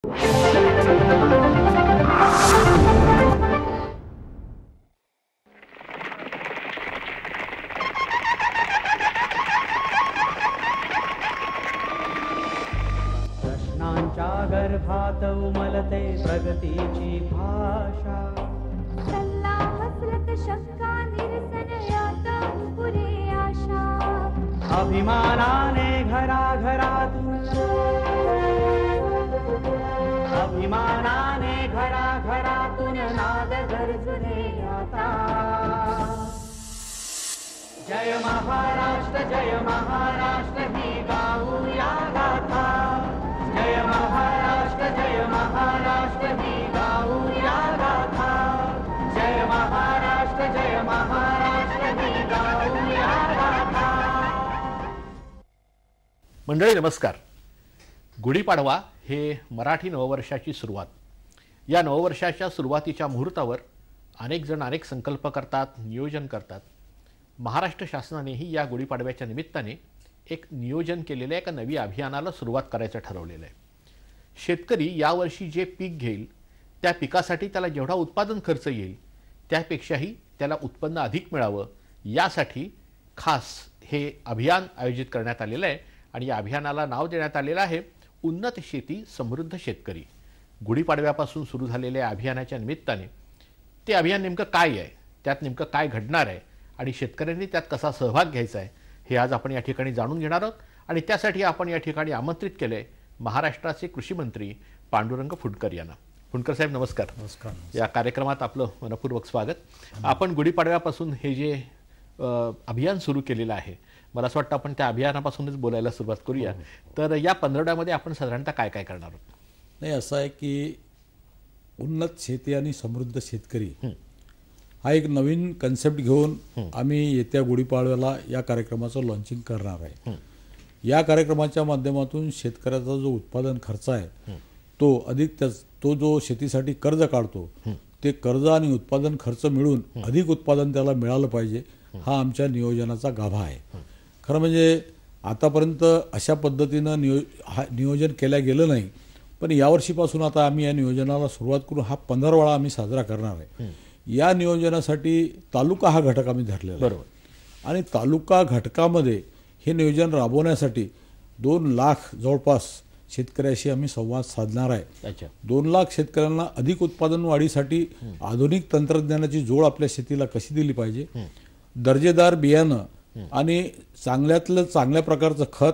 प्रश्नांच्या गर्भात उमलते प्रगतीची भाषा, सल्ला हसरत शंका निरसन यातून पुरे आशा, अभिमानाने घराघरातून, अभिमानाने घराघरातून नाद गरजले आता. जय महाराष्ट्र ही गाऊया गाथा. जय महाराष्ट्र ही गाऊया गाथा. जय महाराष्ट्र ही गाऊया गाथा. मंडळी नमस्कार. गुढीपाडवा हे मराठी नववर्षाची सुरुवात. या नववर्षाच्या सुरुवातीच्या मुहूर्तावर अनेक जण अनेक संकल्प करतात, नियोजन करतात. महाराष्ट्र शासनानेही या गुढीपाडव्याच्या निमित्ताने एक नियोजन केलेलं एका नवी अभियानाला सुरुवात करायचं ठरवलेलं आहे. शेतकरी यावर्षी जे पीक घेईल त्या पिकासाठी त्याला जेवढा उत्पादन खर्च येईल त्यापेक्षाही त्याला उत्पन्न अधिक मिळावं यासाठी खास हे अभियान आयोजित करण्यात आलेलं आहे आणि या अभियानाला नाव देण्यात आलेलं आहे उन्नत शेती समृद्ध शेतकरी. गुढीपाडव्यापासून सुरू झालेल्या अभियानाच्या निमित्ताने ते अभियान नेमकं काय आहे, त्यात नेमकं काय घडणार आहे आणि शेतकऱ्यांनी त्यात कसा सहभाग घ्यायचा आहे हे आज आपण या ठिकाणी जाणून घेणार आहोत. आणि त्यासाठी आपण या ठिकाणी आमंत्रित केले महाराष्ट्राचे कृषी मंत्री पांडुरंग फुंडकर यांना. फुंडकर साहेब नमस्कार. नमस्कार. या कार्यक्रमात आपलं मनपूर्वक स्वागत. आपण गुढीपाडव्यापासून हे जे अभियान सुरू केलेलं आहे, मला असं वाटतं आपण त्या अभियानापासूनच बोलायला सुरुवात करूया. तर या पंधरवड्यामध्ये आपण साधारणतः काय काय करणार आहोत? नाही, असं आहे की उन्नत शेती आणि समृद्ध शेतकरी हा एक नवीन कन्सेप्ट घेऊन आम्ही येत्या गुढीपाडव्याला या कार्यक्रमाचं लॉन्चिंग करणार आहे. या कार्यक्रमाच्या माध्यमातून शेतकऱ्याचा जो उत्पादन खर्च आहे तो अधिक तो जो शेतीसाठी कर्ज काढतो ते कर्ज आणि उत्पादन खर्च मिळून अधिक उत्पादन त्याला मिळालं पाहिजे, हा आमच्या नियोजनाचा गाभा आहे. खरं म्हणजे आतापर्यंत अशा पद्धतीनं नियोजन केलं गेलं नाही, पण यावर्षीपासून आता आम्ही या नियोजनाला सुरुवात करून हा 15वाडा आम्ही साजरा करणार आहे. या नियोजनासाठी तालुका हा घटक आम्ही धरलेला आहे. बरोबर. आणि तालुका घटकामध्ये हे नियोजन राबवण्यासाठी 2 लाख जवळपास शेतकऱ्याशी आम्ही संवाद साधणार आहे. 2 लाख शेतकऱ्यांना अधिक उत्पादन वाढीसाठी आधुनिक तंत्रज्ञानाची जोड आपल्या शेतीला कशी दिली पाहिजे, दर्जेदार बियाणं आणि चांगल्यातलं चांगल्या प्रकारचं खत,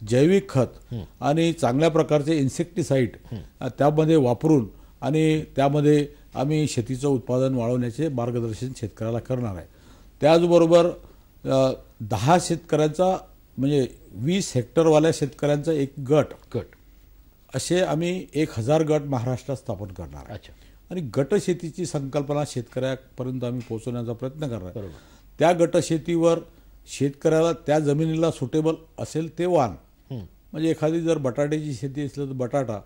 जैविक खत आणि चांगल्या प्रकारचे इन्सेक्टिसाइड त्यामध्ये वापरून आणि त्यामध्ये आम्ही शेतीचं उत्पादन वाढवण्याचे मार्गदर्शन शेतकऱ्याला करणार आहे. त्याचबरोबर 10 शेतकऱ्यांचा म्हणजे 20 हेक्टरवाल्या शेतकऱ्यांचा एक गट असे आम्ही 1000 गट महाराष्ट्रात स्थापन करणार आहे. आणि गट शेतीची संकल्पना शेतकऱ्यापर्यंत आम्ही पोहोचवण्याचा प्रयत्न करणार आहे. त्या गट शेतीवर शेतकऱ्याला त्या जमिनीला सुटेबल असेल ते वाण, म्हणजे एखादी जर बटाट्याची शेती असली तर बटाटा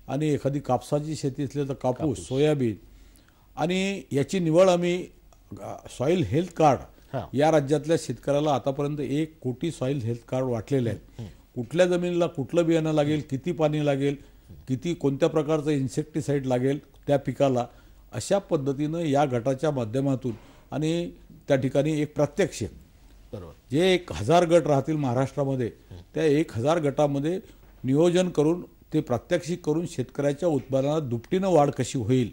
आणि एखादी कापसाची शेती असली तर कापूस, सोयाबीन. आणि याची निवड आम्ही सॉईल हेल्थ कार्ड या राज्यातल्या शेतकऱ्याला आतापर्यंत 1 कोटी सॉईल हेल्थ कार्ड वाटलेले आहेत. कुठल्या जमिनीला कुठलं बियाणं लागेल, किती पाणी लागेल, किती कोणत्या प्रकारचं इन्सेक्टिसाइड लागेल त्या पिकाला, अशा पद्धतीनं या गटाच्या माध्यमातून आणि त्या ठिकाणी एक प्रात्यक्षिक, जे 1000 गट राहतील महाराष्ट्रामध्ये त्या 1000 गटामध्ये नियोजन करून ते प्रात्यक्षिक करून शेतकऱ्याच्या उत्पादनात दुपटीनं वाढ कशी होईल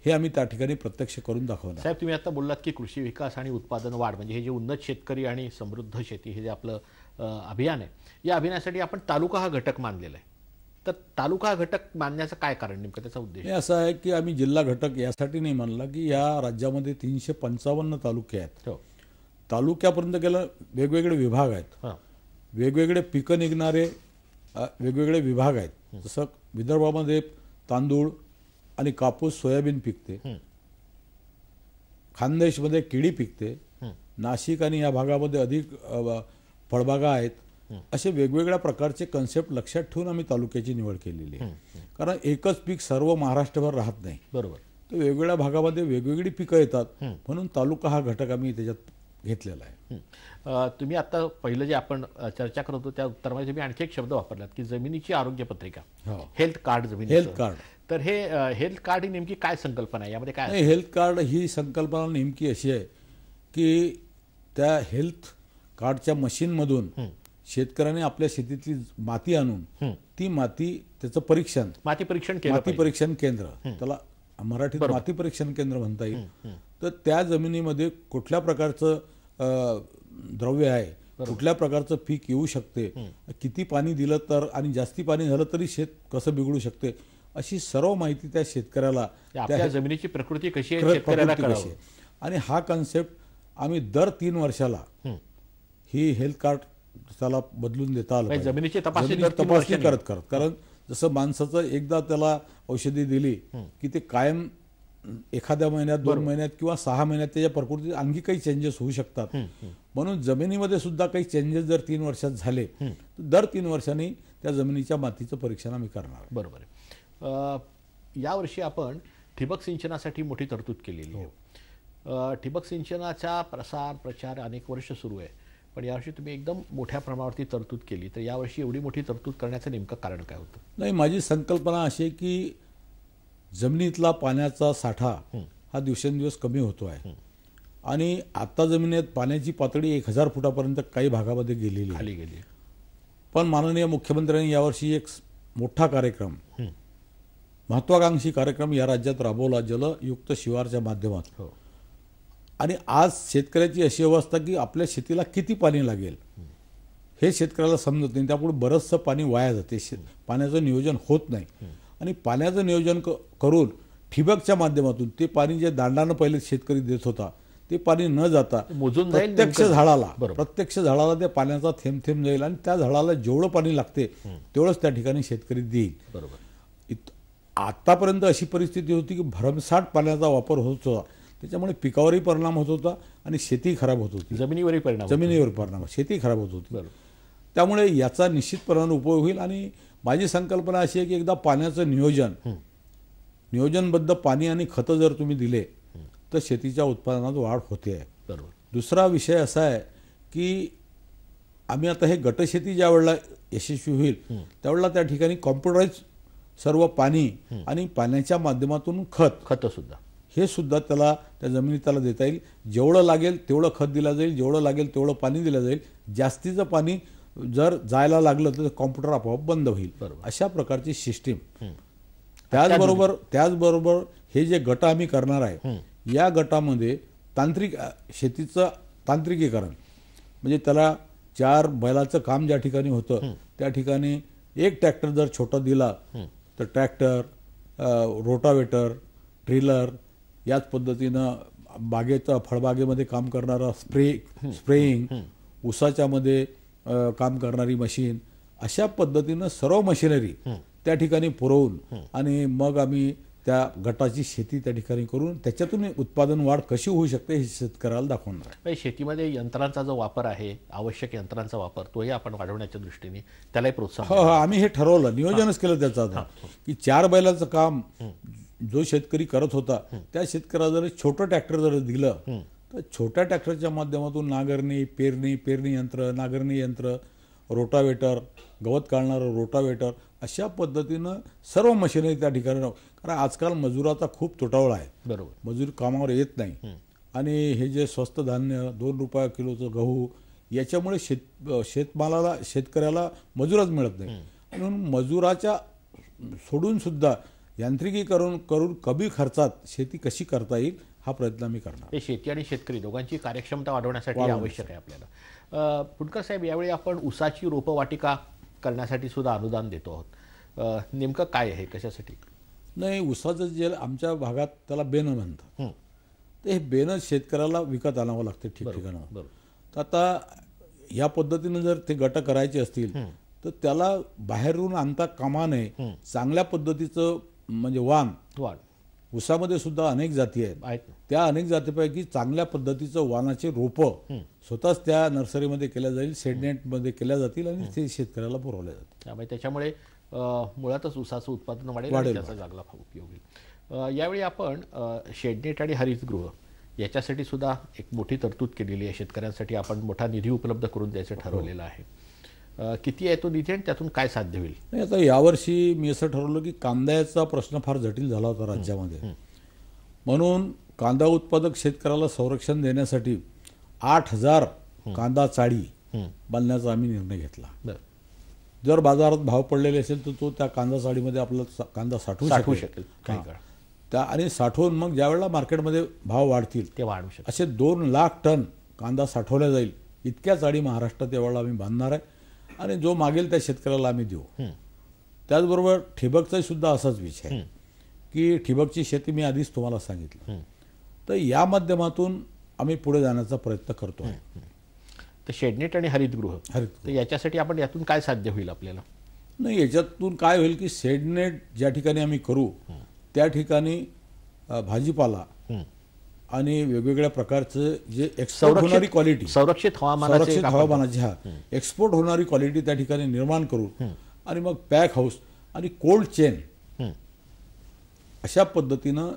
हे आम्ही त्या ठिकाणी प्रत्यक्ष करून दाखवणार. साहेब, तुम्ही आता बोललात की कृषी विकास आणि उत्पादन वाढ म्हणजे हे जे उन्नत शेतकरी आणि समृद्ध शेती हे जे आपलं अभियान आहे, या अभियानासाठी आपण तालुका हा घटक मानलेला आहे. तर तालुका हा घटक मानण्याचं काय कारण, नेमकं त्याचा उद्देश? असं आहे की आम्ही जिल्हा घटक यासाठी नाही मानला की या राज्यामध्ये 355 तालुके आहेत. तालुक्यापर्यंत गेलं वेगवेगळे विभाग आहेत, वेगवेगळे पिकं निघणारे वेगवेगळे विभाग आहेत. जसं विदर्भामध्ये तांदूळ आणि कापूस, सोयाबीन पिकते, खानदेशमध्ये केळी पिकते, नाशिक आणि या भागामध्ये अधिक फळबागा आहेत. असे वेगवेगळ्या प्रकारचे कन्सेप्ट लक्षात ठेवून आम्ही तालुक्याची निवड केलेली आहे. कारण एकच पीक सर्व महाराष्ट्रभर राहत नाही. बरोबर. तर वेगवेगळ्या भागामध्ये वेगवेगळी पिकं येतात, म्हणून तालुका हा घटक आम्ही त्याच्यात घेतलेला आहे. तुम्ही आता पहिलं जे आपण चर्चा करत होतो त्या उत्तरामध्ये तुम्ही आणखी एक शब्द वापरलात की जमिनीची आरोग्य पत्रिका, हो. हेल्थ कार्ड जमिनी, हेल्थ कार्ड. तर हे हेल्थ कार्ड ही नेमकी काय संकल्पना आहे, यामध्ये काय नाही, हेल्थ कार्ड ही संकल्पना नेमकी अशी आहे की त्या हेल्थ कार्डच्या मशीनमधून शेतकऱ्याने आपल्या शेतीतली माती आणून ती माती त्याचं परीक्षण, माती परीक्षण केलं माती पाहिजे. परीक्षण केंद्र, त्याला मराठीत माती परीक्षण केंद्र म्हणता येईल. तर त्या जमिनीमध्ये कुठल्या प्रकारचं द्रव्य आहे, कुठल्या प्रकारचं पीक येऊ शकते, किती पाणी दिलं तर आणि जास्ती पाणी झालं तरी शेत कसं बिघडू शकते, अशी सर्व माहिती त्या शेतकऱ्याला, आपल्या जमिनीची प्रकृती कशी आहे शेतकऱ्याला प्रकृती कशी कळावं. आहे. आणि हा कन्सेप्ट आम्ही दर 3 वर्षाला ही हेल्थ कार्ड त्याला बदलून देता आलं म्हणजे पाहिजे. जमिनीची तपासणी जमिनीची दर 3 तपासणी वर्षांनी. करत कारण जसं माणसाचं एकदा त्याला औषधी दिली की ते कायम एखाद्या महिन्यात, 2 महिन्यात किंवा 6 महिन्यात त्याच्या प्रकृतीत आणखी काही चेंजेस होऊ शकतात. म्हणून जमिनीमध्ये सुद्धा काही चेंजेस जर 3 वर्षात झाले तर दर 3 वर्षांनी त्या जमिनीच्या मातीचं परीक्षण आम्ही करणार. बरोबर आहे. यावर्षी आपण ठिबक सिंचनासाठी मोठी तरतूद केलेली आहे. ठिबक सिंचनाचा प्रचार अनेक वर्ष सुरू आहे, पण यावर्षी तुम्ही एकदम मोठ्या प्रमाणावरती तरतूद केली, तर यावर्षी एवढी मोठी तरतूद करण्याचं नेमकं कारण काय होतं? नाही, माझी संकल्पना अशी आहे की जमिनीतला पाण्याचा साठा हा दिवसेंदिवस कमी होतो आहे आणि आता जमिनीत पाण्याची पातळी 1000 फुटापर्यंत काही भागामध्ये गेलेली आहे. खाली गेली. पण माननीय मुख्यमंत्र्यांनी यावर्षी एक मोठा कार्यक्रम, महत्वाकांक्षी कार्यक्रम या राज्यात राबवला, जलयुक्त शिवारच्या माध्यमातून. आणि आज शेतकऱ्याची अशी अवस्था की आपल्या शेतीला किती पाणी लागेल हे शेतकऱ्याला समजत नाही. त्यापुढे बरंचसं पाणी वाया जाते, पाण्याचं नियोजन होत नाही. आणि पाण्याचं नियोजन करून ठिबकच्या माध्यमातून ते पाणी जे दांडानं पहिले शेतकरी देत होता ते पाणी न जाता मोजून जाईल, प्रत्यक्ष झाडाला त्या पाण्याचा थेंब थेंब जाईल आणि त्या झाडाला जेवढं पाणी लागते तेवढंच त्या ठिकाणी शेतकरी देईल. बरोबर. आतापर्यंत अशी परिस्थिती होती की भरमसाठ पाण्याचा वापर होत होता, त्याच्यामुळे पिकावरही परिणाम होत होता आणि शेती खराब होत होती, जमिनीवर परिणाम, शेती खराब होत होती. त्यामुळे याचा निश्चितपणाने उपयोग होईल. आणि माझी संकल्पना अशी आहे की एकदा पाण्याचं नियोजनबद्ध पाणी आणि खतं जर तुम्ही दिले तर शेतीच्या उत्पादनात वाढ होते आहे. बरोबर. दुसरा विषय असा आहे की आम्ही आता हे गटशेती ज्या वेळेला यशस्वी होईल त्यावेळेला त्या ठिकाणी कॉम्प्युटराईज सर्व पाणी आणि पाण्याच्या माध्यमातून खत सुद्धा, हे सुद्धा त्याला त्या जमिनीत त्याला देता येईल. जेवढं लागेल तेवढं खत दिलं जाईल, जेवढं लागेल तेवढं पाणी दिलं जाईल. जास्तीचं पाणी जर जायला लागलं तर कॉम्प्युटर आपोआप बंद होईल. अशा प्रकारची सिस्टीम. त्याचबरोबर हे जे गट आम्ही करणार आहे या गटामध्ये शेतीचं तांत्रिकीकरण, म्हणजे त्याला 4 बैलाचं काम ज्या ठिकाणी होतं त्या ठिकाणी 1 ट्रॅक्टर जर छोटा दिला तर ट्रॅक्टर, रोटावेटर, ट्रिलर, याच पद्धतीनं फळबागेमध्ये काम करणारा स्प्रेइंग, ऊसाच्या मध्ये काम करणारी मशीन, अशा पद्धतीनं सर्व मशिनरी त्या ठिकाणी पुरवून आणि मग आम्ही त्या गटाची शेती त्या ठिकाणी करून त्याच्यातून उत्पादन वाढ कशी होऊ शकते हे शेतकऱ्याला दाखवणार आहे. शेतीमध्ये यंत्रांचा जो वापर आहे, आवश्यक यंत्रांचा वापर, तोही आपण वाढवण्याच्या दृष्टीने त्यालाही प्रोत्साहन. हो, आम्ही हे ठरवलं, नियोजनच केलं त्याचं की 4 बैलाचं काम जो शेतकरी करत होता त्या शेतकऱ्याला जर छोटं ट्रॅक्टर जर दिलं तर छोट्या ट्रॅक्टरच्या माध्यमातून नांगरणी, पेरणी यंत्र, नांगरणी यंत्र, रोटावेटर, गवत काढणारं रोटावेटर, अशा पद्धतीनं सर्व मशिनरी त्या ठिकाणी. कारण आजकाल मजुराचा खूप तुटवडा आहे. बरोबर. मजूर कामावर येत नाही आणि हे जे स्वस्त धान्य 2 रुपये किलोचं गहू, याच्यामुळे शेतमालाला शेतकऱ्याला मजुरच मिळत नाही. म्हणून मजुराच्या सोडून सुद्धा यांत्रिकीकरण करून कमी खर्चात शेती कशी करता येईल हा प्रयत्न आम्ही करणार. हे शेती आणि शेतकरी दोघांची कार्यक्षमता वाढवण्यासाठी आवश्यक आहे आपल्याला. फुंडकर साहेब, यावेळी आपण ऊसाची रोपवाटिका करण्यासाठी सुद्धा अनुदान देतो आहोत. नेमकं काय आहे, कशासाठी? नाही, ऊसाचं जे आमच्या भागात त्याला बेनं म्हणतात, तर हे बेनं शेतकऱ्याला विकत आणावं लागते ठिकठिकाणं. तर आता या पद्धतीनं जर ते गट करायचे असतील तर त्याला बाहेरून आणता कामा नये. चांगल्या पद्धतीचं म्हणजे वाण, ऊसामध्ये सुद्धा अनेक जाती आहेत, त्या अनेक जातीपैकी चांगल्या पद्धतीचं वाणाचे रोपं स्वतःच त्या नर्सरीमध्ये केल्या जाईल, सेडनेटमध्ये केल्या जातील आणि ते शेतकऱ्याला पुरवल्या जातील. त्याच्यामुळे मुळातच ऊसाचं उत्पादन वाढेल, त्याचा चांगला उपयोग होईल. यावेळी आपण शेडनेट आणि हरितगृह याच्यासाठी सुद्धा एक मोठी तरतूद केलेली आहे. शेतकऱ्यांसाठी आपण मोठा निधी उपलब्ध करून द्यायचं ठरवलेलं आहे. किती आहे तो निधी आणि त्यातून काय साध्य होईल? नाही, आता यावर्षी मी असं ठरवलं की कांद्याचा प्रश्न फार जटिल झाला होता राज्यामध्ये, म्हणून कांदा उत्पादक शेतकऱ्याला संरक्षण देण्यासाठी 8,000 कांदा चाळी बांधण्याचा आम्ही निर्णय घेतला. जर बाजारात भाव पडलेले असेल तर तो त्या कांदा चाळीमध्ये आपला कांदा साठवू शकेल काही काळ. त्या आणि साठवून मग ज्यावेळेला मार्केटमध्ये भाव वाढतील ते वाढू शकेल. असे 2 लाख टन कांदा साठवला जाईल इतक्या चाळी महाराष्ट्रात यावेळेला आम्ही बांधणार आहे आणि जो मागेल त्या शेतकऱ्याला आम्ही देऊ. त्याचबरोबर ठिबकचा सुद्धा असाच विषय आहे की ठिबकची शेती मी आधीच तुम्हाला सांगितलं, तर या माध्यमातून आम्ही पुढे जाण्याचा प्रयत्न करतो आहे. तर शेडनेट आणि हरितगृह, तर याच्यासाठी आपण यातून काय साध्य होईल आपल्याला? नाही, याच्यातून काय होईल की शेडनेट ज्या ठिकाणी आम्ही करू त्या ठिकाणी भाजीपाला आणि वेगवेगळ्या प्रकारचं जे एक्सपोर्ट होणारी क्वालिटी, संरक्षित हवामानाची एक्सपोर्ट होणारी क्वालिटी त्या ठिकाणी निर्माण करू आणि मग पॅक हाऊस आणि कोल्ड चेन अशा पद्धतीनं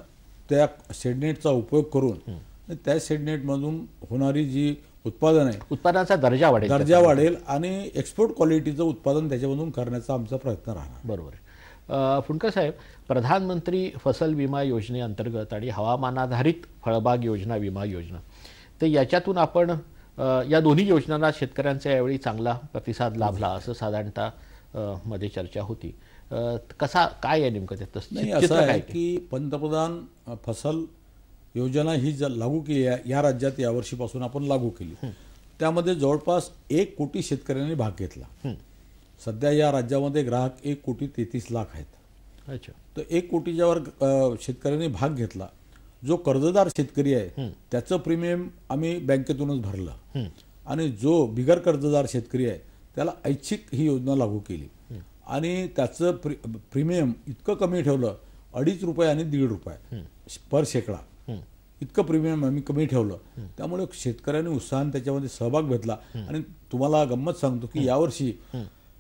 त्या शेडनेटचा उपयोग करून त्या शेडनेटमधून होणारी जी उत्पादन आहे उत्पादनाचा दर्जा वाढेल आणि एक्सपोर्ट क्वालिटीचं उत्पादन त्याच्यामधून करण्याचा आमचा प्रयत्न राहणार. बरोबर आहे. फुंडकर साहेब, प्रधानमंत्री फसल विमा योजनेअंतर्गत आणि हवामानाधारित फळबाग योजना विमा योजना, तर याच्यातून आपण या दोन्ही योजनांना शेतकऱ्यांचा यावेळी चांगला प्रतिसाद लाभला असं साधारणतः मध्ये चर्चा होती. कसा काय आहे नेमकं त्यात? नाही, असं आहे की पंतप्रधान फसल योजना ही लागू केली आहे या राज्यात यावर्षीपासून आपण लागू केली. त्यामध्ये जवळपास 1 कोटी शेतकऱ्यांनी भाग घेतला. सध्या या राज्यामध्ये ग्राहक 1,33,00,000 आहेत. अच्छा. तर 1 कोटीच्या वर शेतकऱ्यांनी भाग घेतला. जो कर्जदार शेतकरी आहे त्याचं प्रीमियम आम्ही बँकेतूनच भरलं आणि जो बिगर कर्जदार शेतकरी आहे त्याला ऐच्छिक ही योजना लागू केली आणि त्याचं प्रीमियम इतकं कमी ठेवलं, 2.5 रुपये आणि 1.5 रुपये पर शेकडा इतकं प्रीमियम आम्ही कमी ठेवलं. त्यामुळे शेतकऱ्यांनी उत्साहाने त्याच्यामध्ये सहभाग घेतला. आणि तुम्हाला गंमत सांगतो की यावर्षी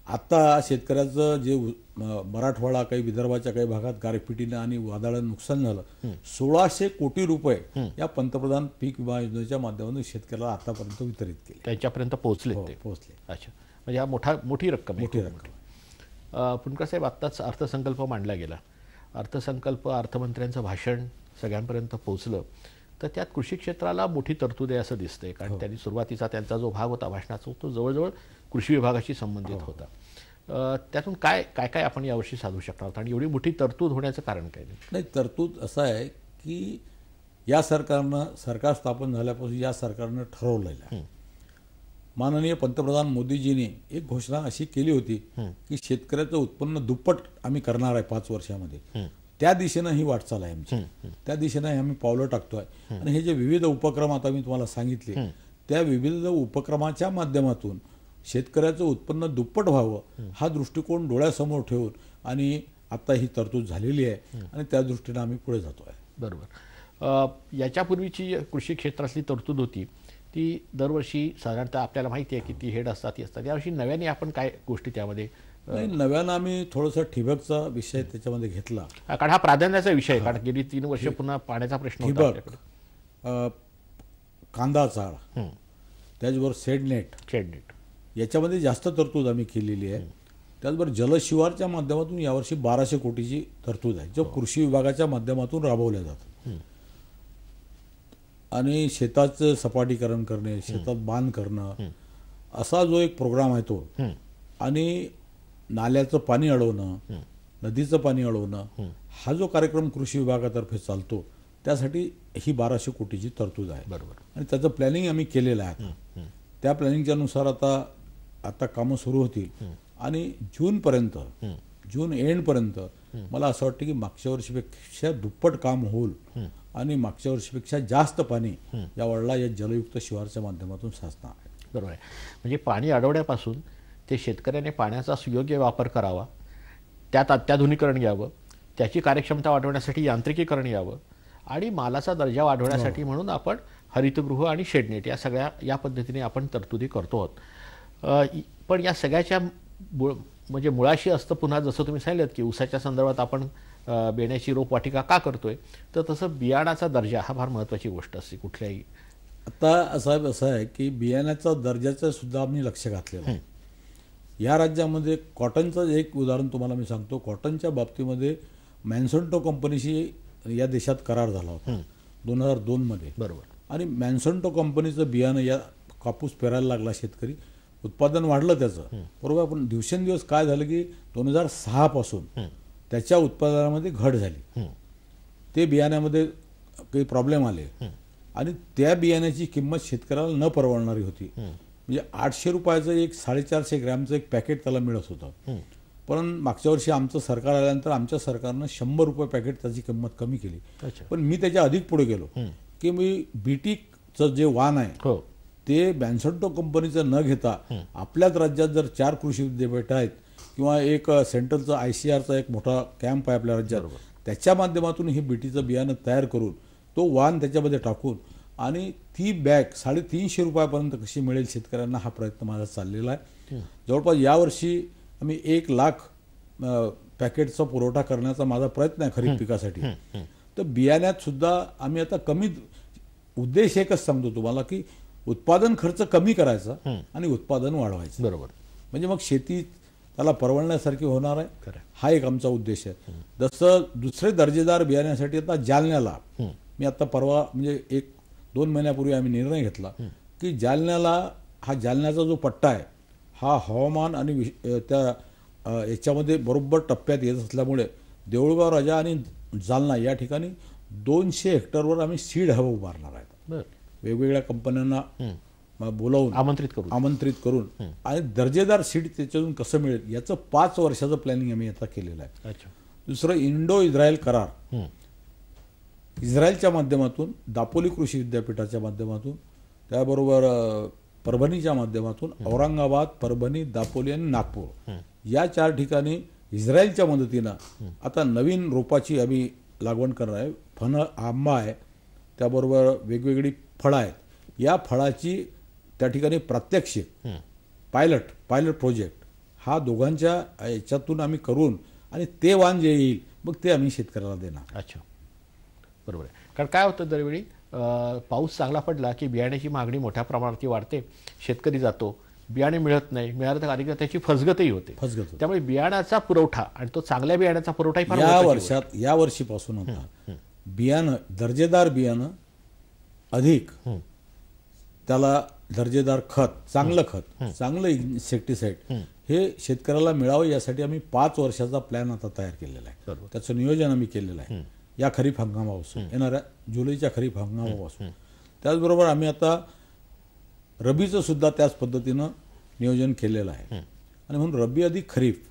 आता शेतकऱ्याचं जे मराठवाडा काही विदर्भाच्या काही भागात गारपिटीनं आणि वादळानं नुकसान झालं, 1,600 कोटी रुपये या पंतप्रधान पीक विमा योजनेच्या माध्यमातून शेतकऱ्याला आतापर्यंत वितरित केले, त्यांच्यापर्यंत पोहोचले. अच्छा, म्हणजे हा मोठी रक्कम. फुंडकर साहेब, आत्ताच अर्थसंकल्प मांडला गेला. अर्थसंकल्प, अर्थमंत्र्यांचं भाषण सगळ्यांपर्यंत पोहोचलं, तर त्यात कृषी क्षेत्राला मोठी तरतूद आहे असं दिसतंय. कारण त्यांनी सुरुवातीचा त्यांचा जो भाग होता भाषणाचा तो जवळजवळ कृषी विभागाशी संबंधित होता. त्यातून काय काय आपण यावर्षी साधू शकणार आहोत आणि एवढी मोठी तरतूद होण्याचं कारण काय? नाही, तरतूद असं आहे की या सरकार स्थापन झाल्यापासून या सरकारनं ठरवलेलं आहे. माननीय पंतप्रधान मोदीजींनी एक घोषणा अशी केली होती की शेतकऱ्याचं उत्पन्न दुप्पट आम्ही करणार आहे 5 वर्षामध्ये. त्या दिशेनं ही वाटचाल आहे आमची, त्या दिशेनं आम्ही पावलं टाकतोय. आणि हे जे विविध उपक्रम आता मी तुम्हाला सांगितले, त्या विविध उपक्रमाच्या माध्यमातून शेतकऱ्याचं उत्पन्न दुप्पट व्हावं हा दृष्टिकोन डोळ्यासमोर ठेवून आणि आता ही तरतूद झालेली आहे आणि त्या दृष्टीनं आम्ही पुढे जातोय. बरोबर. याच्यापूर्वीची कृषी क्षेत्रातली तरतूद होती ती दरवर्षी साधारणतः आपल्याला माहिती आहे किती हेड असतात ती असतात. यावर्षी नव्याने आपण काय गोष्टी त्यामध्ये? नाही, नव्यानं आम्ही थोडंसं ठिबकचा विषय त्याच्यामध्ये घेतला, कारण हा प्राधान्याचा विषय आहे. कारण गेली 3 वर्ष पुन्हा पाण्याचा प्रश्न होता. ठिबक, कांदा चाळ, त्याचबरोबर शेडनेट याच्यामध्ये जास्त तरतूद आम्ही केलेली आहे. त्याचबरोबर जलशिवारच्या माध्यमातून यावर्षी 1200 कोटीची तरतूद आहे, जो कृषी विभागाच्या माध्यमातून राबवल्या जातात. आणि शेताचं सपाटीकरण करणे, शेतात बांध करणं असा जो एक प्रोग्राम आहे तो, आणि नाल्याचं पाणी अडवणं, नदीचं पाणी अडवणं हा जो कार्यक्रम कृषी विभागातर्फे चालतो त्यासाठी ही 1200 कोटीची तरतूद आहे. बरोबर. आणि त्याचं प्लॅनिंग आम्ही केलेलं आहे. त्या प्लॅनिंगच्या नुसार आता कामं सुरू होतील आणि जून एंडपर्यंत मला असं वाटतं की मागच्या वर्षीपेक्षा दुप्पट काम होईल आणि मागच्या वर्षीपेक्षा जास्त पाणी या वडला या जलयुक्त शिवारच्या माध्यमातून साचणार आहे. बरोबर आहे. म्हणजे पाणी अडवण्यापासून ते शेतकऱ्याने पाण्याचा सुयोग्य वापर करावा, त्यात अत्याधुनिकीकरण घ्यावं, त्याची कार्यक्षमता वाढवण्यासाठी यांत्रिकीकरण यावं आणि मालाचा दर्जा वाढवण्यासाठी म्हणून आपण हरितगृह आणि शेडनेट या पद्धतीने आपण तरतुदी करतो आहोत. पण या सगळ्याच्या म्हणजे मुळाशी असतं पुन्हा जसं तुम्ही सांगितलं की ऊसाच्या संदर्भात आपण बियाण्याची रोपवाटिका का करतोय, तर तसं बियाणाचा दर्जा हा फार महत्त्वाची गोष्ट असते कुठल्याही. आता साहेब असं आहे की बियाण्याचा दर्जाचं सुद्धा आम्ही लक्ष घातलेलं आहे. या राज्यामध्ये कॉटनचं एक उदाहरण तुम्हाला मी सांगतो. कॉटनच्या बाबतीमध्ये मॅन्संटो कंपनीशी या देशात करार झाला होता 2002 मध्ये. बरोबर. आणि मॅन्संटो कंपनीचं बियाणं या कापूस पेरायला लागला शेतकरी, उत्पादन वाढलं त्याचं बरोबर. पण दिवसेंदिवस काय झालं की 2006 पासून त्याच्या उत्पादनामध्ये घट झाली. ते बियाण्यामध्ये काही प्रॉब्लेम आले आणि त्या बियाण्याची किंमत शेतकऱ्याला न परवडणारी होती. म्हणजे 800 रुपयाचं एक 450 ग्रॅमचं एक पॅकेट त्याला मिळत होतं. पण मागच्या वर्षी आमचं सरकार आल्यानंतर आमच्या सरकारनं 100 रुपये पॅकेट त्याची किंमत कमी केली. पण मी त्याच्या अधिक पुढे गेलो की मी बीटीचं जे वाण आहे ते मॅन्संटो कंपनीचं न घेता आपल्याच राज्यात जर 4 कृषी विद्यापीठ आहेत किंवा एक सेंट्रलचा ICRचा एक मोठा कॅम्प आहे आपल्या राज्यात, त्याच्या माध्यमातून हे बीटीचं बियाणं तयार करून तो वाण त्याच्यामध्ये टाकून आणि ती बॅग 350 रुपयापर्यंत कशी मिळेल शेतकऱ्यांना, हा प्रयत्न माझा चाललेला आहे. जवळपास यावर्षी आम्ही 1 लाख पॅकेटचा पुरवठा करण्याचा माझा प्रयत्न आहे खरीप पिकासाठी. तर बियाण्यात सुद्धा आम्ही आता कमी, उद्देश एकच सांगतो तुम्हाला की उत्पादन खर्च कमी करायचा आणि उत्पादन वाढवायचं. बरोबर. म्हणजे मग शेती त्याला परवडण्यासारखी होणार आहे, हा एक आमचा उद्देश आहे. जसं दुसरे दर्जेदार बियाण्यासाठी आता जालन्याला मी आता परवा म्हणजे 1-2 महिन्यापूर्वी आम्ही निर्णय घेतला की जालन्याला, हा जालन्याचा जो पट्टा आहे हा हवामान आणि त्या याच्यामध्ये बरोबर टप्प्यात येत असल्यामुळे देऊळगाव राजा आणि जालना या ठिकाणी 200 हेक्टरवर आम्ही सीड हब उभारणार आहेत. वेगवेगळ्या कंपन्यांना बोलावून आमंत्रित करून आणि दर्जेदार सीड त्याच्यातून कसं मिळेल याचं 5 वर्षाचं प्लॅनिंग आम्ही आता केलेलं आहे. दुसरं इंडो इस्रायल करार, इस्रायलच्या माध्यमातून, दापोली कृषी विद्यापीठाच्या माध्यमातून, त्याबरोबर परभणीच्या माध्यमातून, औरंगाबाद, परभणी, दापोली आणि नागपूर या 4 ठिकाणी इस्रायलच्या मदतीनं आता नवीन रोपाची आम्ही लागवड करणार आहे. आंबा आहे, त्याबरोबर वेगवेगळी फळं आहेत. या फळाची त्या ठिकाणी प्रात्यक्षिक पायलट प्रोजेक्ट हा दोघांच्या याच्यातून आम्ही करून आणि ते वाण जे येईल मग ते आम्ही शेतकऱ्याला देणार. अच्छा, बरोबर आहे. कारण काय होतं दरवेळी पाऊस चांगला पडला की बियाण्याची मागणी मोठ्या प्रमाणात वाढते, शेतकरी जातो, बियाणे मिळत नाही, मिळालं तर अधिक त्याची फसगतही होते. त्यामुळे बियाण्याचा पुरवठा आणि तो चांगल्या बियाण्याचा पुरवठाही फार या वर्षीपासून आता बियाणं, दर्जेदार बियाणं अधिक त्याला दर्जेदार खत, चांगलं खत, चांगलं इन्सेक्टिसाइड हे शेतकऱ्याला मिळावं यासाठी आम्ही 5 वर्षाचा प्लॅन आता तयार केलेला आहे. त्याचं नियोजन आम्ही केलेलं आहे या खरीप हंगामापासून, येणाऱ्या जुलैच्या खरीप हंगामापासून. त्याचबरोबर आम्ही आता रबीचं सुद्धा त्याच पद्धतीनं नियोजन केलेलं आहे. आणि म्हणून रब्बी अधिक खरीप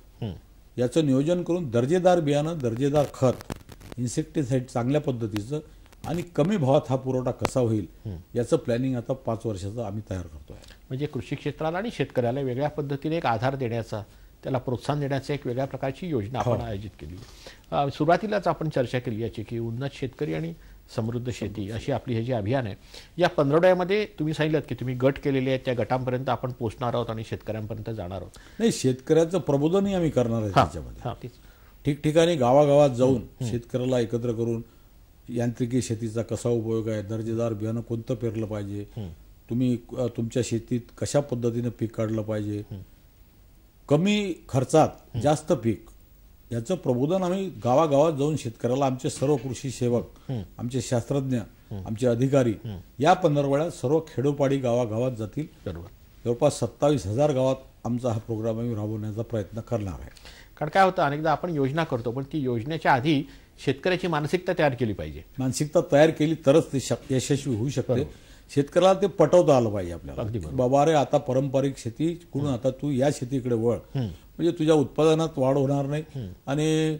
याचं नियोजन करून दर्जेदार बियाणं, दर्जेदार खत, इन्सेक्टिसाइड चांगल्या पद्धतीचं आणि कमी भावात हा पुरवठा कसा होईल याचं प्लॅनिंग आता 5 वर्षाचं आम्ही तयार करतोय. म्हणजे कृषी क्षेत्राला आणि शेतकऱ्याला वेगळ्या पद्धतीने एक आधार देण्याचा, त्याला प्रोत्साहन देण्याची एक वेगळ्या प्रकारची योजना आपण आयोजित केली. सुरुवातीलाच आपण चर्चा केली याची की उन्नत शेतकरी आणि समृद्ध शेती अशी आपली हे जे अभियान आहे, या 15 तुम्ही सांगितलं की तुम्ही गट केलेले आहेत, त्या गटांपर्यंत आपण पोहोचणार आहोत आणि शेतकऱ्यांपर्यंत जाणार आहोत. नाही, शेतकऱ्याचं प्रबोधनही आम्ही करणार आहे त्याच्यामध्ये. ठिकठिकाणी गावागावात जाऊन शेतकऱ्याला एकत्र करून यांत्रिकी शेतीचा कसा उपयोग आहे, दर्जेदार बियाणं कोणतं पेरलं पाहिजे, तुम्ही तुमच्या शेतीत कशा पद्धतीने पीक काढलं पाहिजे, कमी खर्चात जास्त पीक, याचं प्रबोधन आम्ही गावागावात जाऊन शेतकऱ्याला, आमचे सर्व कृषी सेवक, आमचे शास्त्रज्ञ, आमचे अधिकारी या 15 सर्व खेडोपाडी गावागावात जातील. जवळपास 27,000 गावात आमचा हा प्रोग्राम आम्ही राबवण्याचा प्रयत्न करणार आहे. कारण काय होतं, अनेकदा आपण योजना करतो पण ती योजनेच्या आधी शेतकऱ्याची मानसिकता तयार केली पाहिजे. मानसिकता तयार केली तरच ते यशस्वी होऊ शकते. शेतकऱ्याला ते पटवता आलं पाहिजे आपल्याला. बाबा अरे आता पारंपरिक शेती करून आता तू या शेतीकडे वळ, म्हणजे तुझ्या उत्पादनात वाढ होणार नाही आणि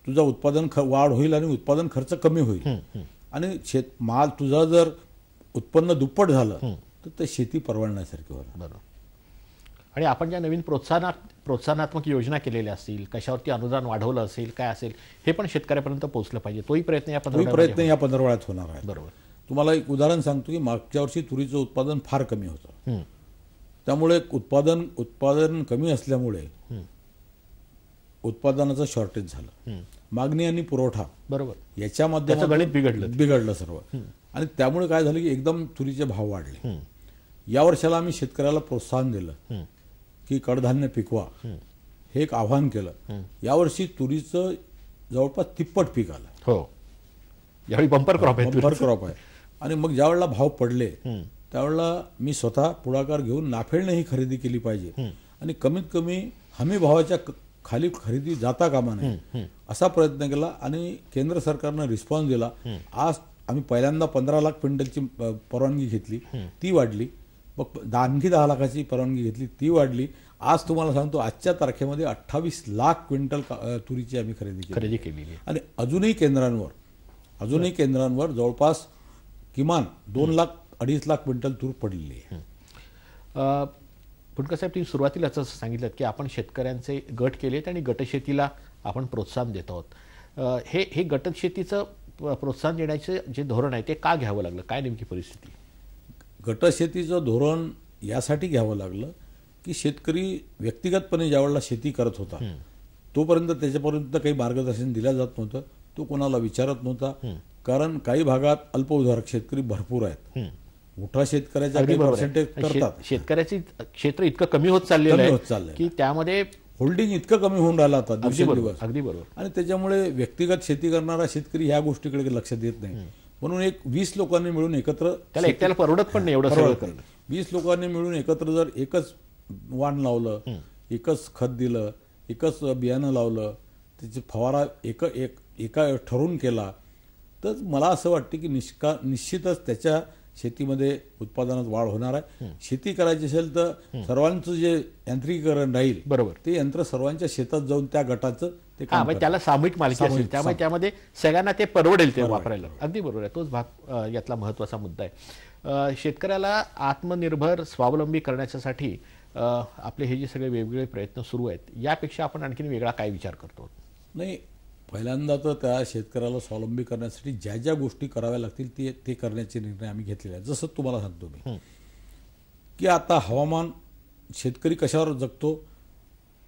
तुझा उत्पादन वाढ होईल आणि उत्पादन खर्च कमी होईल आणि माल तुझा जर उत्पन्न दुप्पट झालं तर ते शेती परवडण्यासारखी होणार. बरोबर. आणि आपण ज्या नवीन प्रोत्साहनात्मक योजना केलेल्या असतील, कशावरती अनुदान वाढवलं असेल, काय असेल, हे पण शेतकऱ्यापर्यंत पोहोचलं पाहिजे. तोही प्रयत्न या 15 होणार आहे. बरोबर. तुम्हाला एक उदाहरण सांगतो की मागच्या वर्षी तुरीचं उत्पादन फार कमी होतं. त्यामुळे उत्पादन कमी असल्यामुळे उत्पादनाचं शॉर्टेज झालं, मागणी आणि पुरवठा बरोबर याच्या त्याचं माध्यमातून गणित बिघडलं सर्व. आणि त्यामुळे काय झालं की एकदम तुरीचे भाव वाढले. या वर्षाला आम्ही शेतकऱ्याला प्रोत्साहन दिलं की कडधान्य पिकवा, हे एक आव्हान केलं. यावर्षी तुरीचं जवळपास तिप्पट पीक आलं. हो, यावेळी बंपर क्रॉप आहे, बंपर क्रॉप आहे. आणि मग ज्या वेळेला भाव पडले त्यावेळेला मी स्वतः पुढाकार घेऊन नाफेडने ही खरेदी केली पाहिजे आणि कमीत कमी हमी भावाच्या खाली खरेदी जाता कामा नये असा प्रयत्न केला आणि केंद्र सरकारनं रिस्पॉन्स दिला. आज आम्ही पहिल्यांदा 15 लाख क्विंटलची परवानगी घेतली, ती वाढली. मग आणखी 10 लाखाची परवानगी घेतली, ती वाढली. आज तुम्हाला सांगतो आजच्या तारखेमध्ये 28 लाख क्विंटल तुरीची आम्ही खरेदी केली. आणि अजूनही केंद्रांवर जवळपास किमान 2 लाख 2.5 लाख क्विंटल तूर पडलेली आहे. फुंडकर साहेब, तुम्ही सुरुवातीलाच असं सांगितलं की आपण शेतकऱ्यांचे गट केलेत आणि गटशेतीला आपण प्रोत्साहन देत आहोत. हे गटशेतीचं प्रोत्साहन देण्याचे जे धोरण आहे ते का घ्यावं लागलं? काय नेमकी परिस्थिती? गटशेतीचं धोरण यासाठी घ्यावं लागलं की शेतकरी व्यक्तिगतपणे ज्यावेळेला शेती करत होता तोपर्यंत त्याच्यापर्यंत काही मार्गदर्शन दिलं जात नव्हतं, तो कोणाला विचारत नव्हता. कारण काही भागात अल्पउधारक शेतकरी भरपूर आहेत. मोठा शेतकऱ्याच्या पर्सेंटेज करतात. शेतकऱ्याचे क्षेत्र इतकं कमी होत चाललेलं आहे की त्यामध्ये होल्डिंग इतकं कमी होऊन राहिलं आता दिवसेंदिवस. अगदी बरोबर. आणि त्याच्यामुळे व्यक्तिगत शेती करणारा शेतकरी ह्या गोष्टीकडे लक्ष देत नाही. म्हणून एक 20 लोकांनी मिळून एकत्र, त्याला एकट्याला परवडत पण नाही एवढं सगळं करणं. 20 लोकांनी मिळून एकत्र जर एकच वाण लावलं, एकच खत दिलं, एकच बियाणं लावलं, त्याची फवारा एका ठरवून केला तर मला असं वाटतं की निश्चितच त्याच्या शेतीमध्ये उत्पादनात वाढ होणार आहे. शेती करायची असेल तर सर्वांचं जे यांत्रिकीकरण राहील, बरोबर, ते यंत्र सर्वांच्या शेतात जाऊन त्या गटाचं ते काम त्याला सामूहिक मालकी असेल, त्यामुळे त्यामध्ये सगळ्यांना ते परवडेल ते वापरायला. अगदी बरोबर आहे. तोच भाग यातला महत्त्वाचा मुद्दा आहे. शेतकऱ्याला आत्मनिर्भर स्वावलंबी करण्यासाठी आपले हे जे सगळे वेगवेगळे प्रयत्न सुरू आहेत, यापेक्षा आपण आणखीन वेगळा काय विचार करतो? नाही, पहिल्यांदा तर त्या शेतकऱ्याला स्वावलंबी करण्यासाठी ज्या ज्या गोष्टी कराव्या लागतील ते करण्याचे निर्णय आम्ही घेतलेले आहेत. जसं तुम्हाला सांगतो मी की आता हवामान, शेतकरी कशावर जगतो?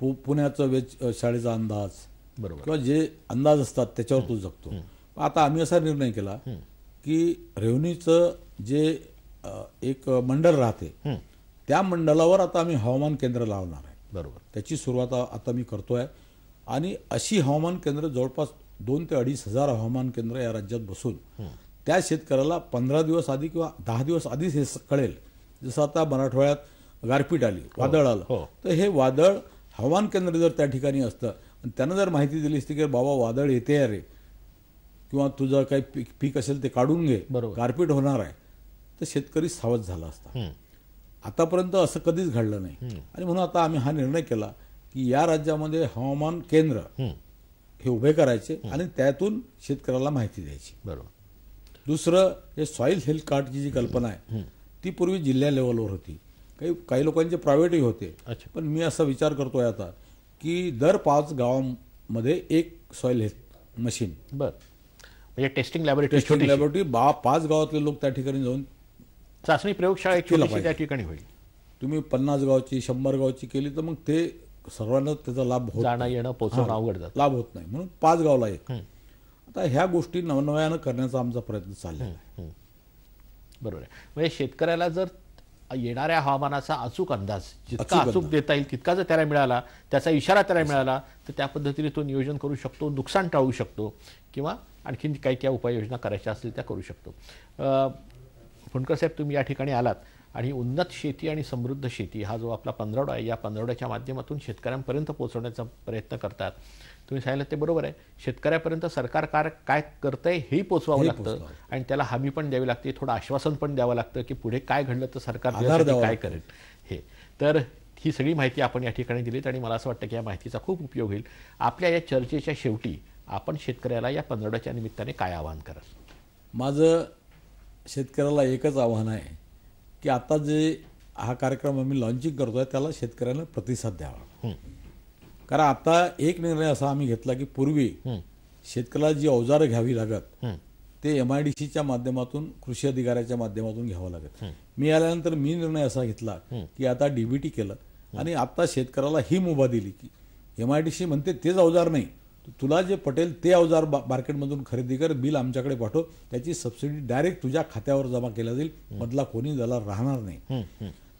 पुण्याचं वेधशाळेचा अंदाज, बरोबर, किंवा जे अंदाज असतात त्याच्यावर तो जगतो. आता आम्ही असा निर्णय केला की रेव्हन्यूचं जे एक मंडळ राहते त्या मंडळावर आता आम्ही हवामान केंद्र लावणार आहे. बरोबर, त्याची सुरुवात आता मी करतोय. आणि अशी हवामान केंद्र जवळपास 2 ते 2.5 हजार हवामान केंद्र या राज्यात बसून त्या शेतकऱ्याला 15 दिवस आधी किंवा 10 दिवस आधीच हे कळेल. जसं आता मराठवाड्यात गारपीट आली, वादळ आलं, तर हे वादळ हवामान केंद्र जर त्या ठिकाणी असतं आणि त्यानं जर माहिती दिली असती की बाबा वादळ येते आहे रे, किंवा तुझं काही पीक असेल ते काढून घे, गारपीट होणार आहे, तर शेतकरी सावध झाला असता. आतापर्यंत असं कधीच घडलं नाही. आणि म्हणून आता आम्ही हा निर्णय केला की या राज्यामध्ये हवामान केंद्र हे उभे करायचे आणि त्यातून शेतकऱ्याला माहिती द्यायची. बरोबर. दुसरं, हे सॉइल हेल्थ कार्डची जी कल्पना आहे ती पूर्वी जिल्हा लेवलवर होती, काही लोकांचे प्रायव्हेटही होते. पण मी असा विचार करतोय आता की दर 5 गावांमध्ये एक सॉइल हेल्थ मशीन, म्हणजे टेस्टिंग लॅबोरेटरी 5 गावातले लोक त्या ठिकाणी जाऊन चाचणी प्रयोगशाळा त्या ठिकाणी होईल. तुम्ही 50 गावची 100 गावची केली तर मग ते सर्वांना त्याचा लाभ होत, जाणं येणं पोहोचवणं अवघड जातं, लाभ होत नाही. म्हणून 5 गावला एक. आता ह्या गोष्टी नवनव्यानं करण्याचा आमचा प्रयत्न चाललेला आहे. बरोबर आहे. म्हणजे शेतकऱ्याला जर येणाऱ्या हवामानाचा अचूक अंदाज जितका अचूक देता येईल तितका जर त्याला मिळाला, त्याचा इशारा त्याला मिळाला, तर त्या पद्धतीने तो नियोजन करू शकतो, नुकसान टाळू शकतो, किंवा आणखीन काही त्या उपाययोजना करायच्या असतील त्या करू शकतो. फुंडकर साहेब, तुम्ही या ठिकाणी आलात आणि उन्नत शेती आणि समृद्ध शेती हा जो आपला पंधरवडा आहे, या पंधरवड्याच्या माध्यमातून शेतकऱ्यांपर्यंत पोहोचवण्याचा प्रयत्न करतात. तुम्ही सांगितलं ते बरोबर आहे. शेतकऱ्यापर्यंत सरकार काय करतंय हेही पोचवावं लागतं आणि त्याला हमी पण द्यावी लागते, थोडं आश्वासन पण द्यावं लागतं की पुढे काय घडलं तर सरकार काय करेल हे. तर ही सगळी माहिती आपण या ठिकाणी दिलीत आणि मला असं वाटतं की या माहितीचा खूप उपयोग होईल. आपल्या या चर्चेच्या शेवटी आपण शेतकऱ्याला या पंधरवड्याच्या निमित्ताने काय आवाहन कराल? माझं शेतकऱ्याला एकच आव्हान आहे की आता जे हा कार्यक्रम आम्ही लॉन्चिंग करतोय त्याला शेतकऱ्यांना प्रतिसाद द्यावा. कारण आता एक निर्णय असा आम्ही घेतला की पूर्वी शेतकऱ्याला जी अवजारं घ्यावी लागत ते MIDCच्या माध्यमातून, कृषी अधिकाऱ्याच्या माध्यमातून घ्यावं लागत. मी आल्यानंतर मी निर्णय असा घेतला की आता DBT केलं आणि आता शेतकऱ्याला ही मुभा दिली MIDC म्हणते तेच अवजार नाही, तुला जे पटेल ते अवजार मार्केटमधून खरेदी कर, बिल आमच्याकडे पाठव, त्याची सबसिडी डायरेक्ट तुझ्या खात्यावर जमा केल्या जाईल, मधला कोणी दलाल राहणार नाही.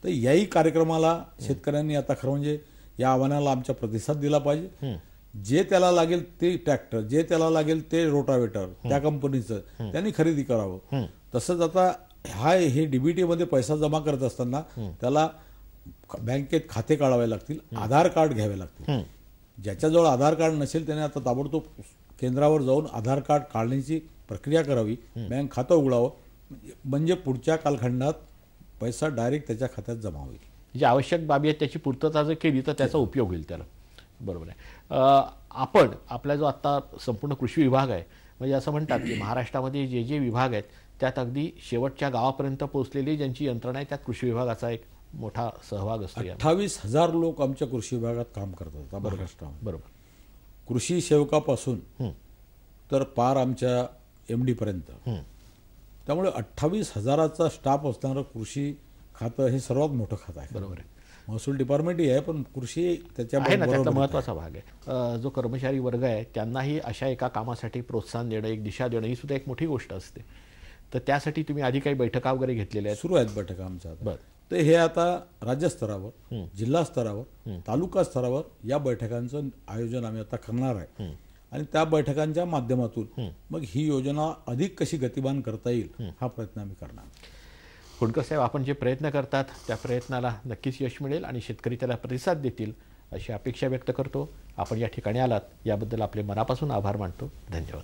तर याही कार्यक्रमाला शेतकऱ्यांनी आता खरं म्हणजे या आव्हानाला आमचा प्रतिसाद दिला पाहिजे. जे त्याला लागेल ते ट्रॅक्टर, जे त्याला लागेल ते रोटावेटर त्या कंपनीचं त्यांनी खरेदी करावं. तसंच आता हे DBT मध्ये पैसा जमा करत असताना त्याला बँकेत खाते काढावे लागतील, आधार कार्ड घ्यावे लागतील. ज्याच्याजवळ आधार कार्ड नसेल त्याने आता ताबडतोब केंद्रावर जाऊन आधार कार्ड काढण्याची प्रक्रिया करावी, बँक खातं उघडावं, म्हणजे पुढच्या कालखंडात पैसा डायरेक्ट त्याच्या खात्यात जमा होईल. जे आवश्यक बाबी आहेत त्याची पूर्तता जर केली तर त्याचा उपयोग होईल त्याला. बरोबर आहे. आपण आपला जो आता संपूर्ण कृषी विभाग आहे, म्हणजे असं म्हणतात की महाराष्ट्रामध्ये जे जे विभाग आहेत त्यात अगदी शेवटच्या गावापर्यंत पोहोचलेली ज्यांची यंत्रणा आहे त्यात कृषी विभागाचा एक मोठा सहभाग असतो. 28,000 लोक आमच्या कृषी विभागात काम करतात महाराष्ट्रामध्ये. बरोबर. कृषी सेवकापासून तर पार आमच्या MD पर्यंत. त्यामुळे 28,000चा स्टाफ असणारं कृषी खातं हे सर्वात मोठं खातं आहे. बरोबर आहे. महसूल डिपार्टमेंटही आहे पण कृषी त्याच्या आहे ना, त्यातला महत्त्वाचा भाग आहे. जो कर्मचारी वर्ग आहे त्यांनाही अशा एका कामासाठी प्रोत्साहन देणं, एक दिशा देणं ही सुद्धा एक मोठी गोष्ट असते. तर त्यासाठी तुम्ही आधी काही बैठका वगैरे घेतलेल्या आहेत? सुरू आहेत बैठका आमच्या. बरं. तर हे आता राज्यस्तरावर, जिल्हा स्तरावर, तालुका स्तरावर या बैठकांचं आयोजन आम्ही आता करणार आहे. आणि त्या बैठकांच्या माध्यमातून मग ही योजना अधिक कशी गतिमान करता येईल हा प्रयत्न आम्ही करणार. फुंडकर साहेब, आपण जे प्रयत्न करतात त्या प्रयत्नाला नक्कीच यश मिळेल आणि शेतकरी त्याला प्रतिसाद देतील अशी अपेक्षा व्यक्त करतो. आपण या ठिकाणी आलात याबद्दल आपले मनापासून आभार मानतो. धन्यवाद.